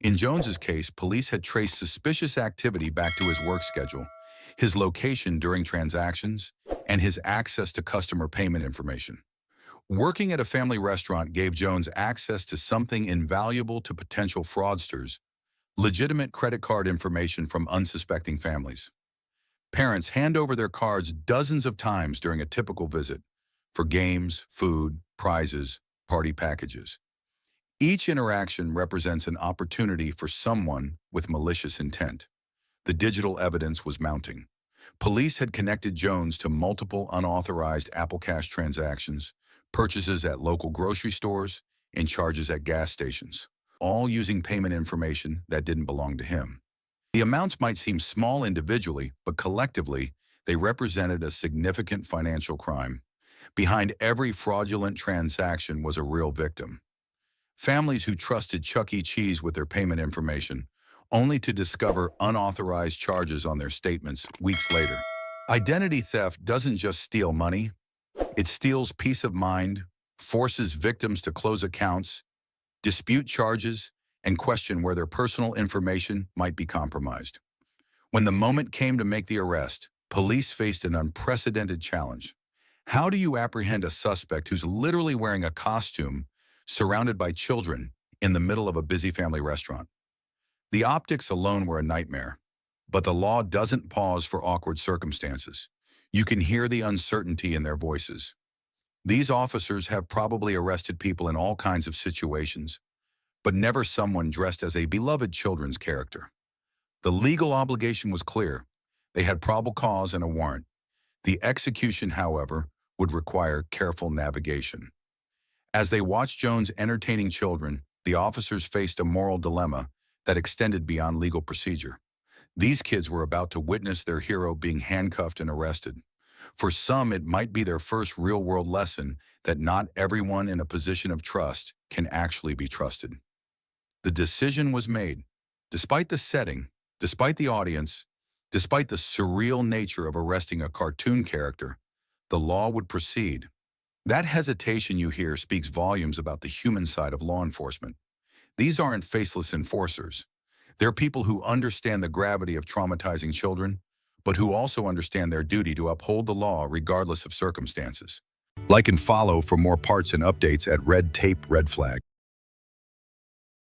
In Jones's case, police had traced suspicious activity back to his work schedule, his location during transactions, and his access to customer payment information. Working at a family restaurant gave Jones access to something invaluable to potential fraudsters: legitimate credit card information from unsuspecting families. Parents hand over their cards dozens of times during a typical visit for games, food, prizes, party packages. Each interaction represents an opportunity for someone with malicious intent. The digital evidence was mounting. Police had connected Jones to multiple unauthorized Apple Cash transactions, purchases at local grocery stores, and charges at gas stations, all using payment information that didn't belong to him. The amounts might seem small individually, but collectively, they represented a significant financial crime. Behind every fraudulent transaction was a real victim. Families who trusted Chuck E. Cheese with their payment information, only to discover unauthorized charges on their statements weeks later. Identity theft doesn't just steal money, it steals peace of mind, forces victims to close accounts, dispute charges, and question where their personal information might be compromised. When the moment came to make the arrest, police faced an unprecedented challenge. How do you apprehend a suspect who's literally wearing a costume, surrounded by children, in the middle of a busy family restaurant? The optics alone were a nightmare, but the law doesn't pause for awkward circumstances. You can hear the uncertainty in their voices. These officers have probably arrested people in all kinds of situations, but never someone dressed as a beloved children's character. The legal obligation was clear. They had probable cause and a warrant. The execution, however, would require careful navigation. As they watched Jones entertaining children, the officers faced a moral dilemma that extended beyond legal procedure. These kids were about to witness their hero being handcuffed and arrested. For some, it might be their first real-world lesson that not everyone in a position of trust can actually be trusted. The decision was made. Despite the setting, despite the audience, despite the surreal nature of arresting a cartoon character, the law would proceed. That hesitation you hear speaks volumes about the human side of law enforcement. These aren't faceless enforcers. They're people who understand the gravity of traumatizing children, but who also understand their duty to uphold the law regardless of circumstances. Like and follow for more parts and updates at Red Tape Red Flag.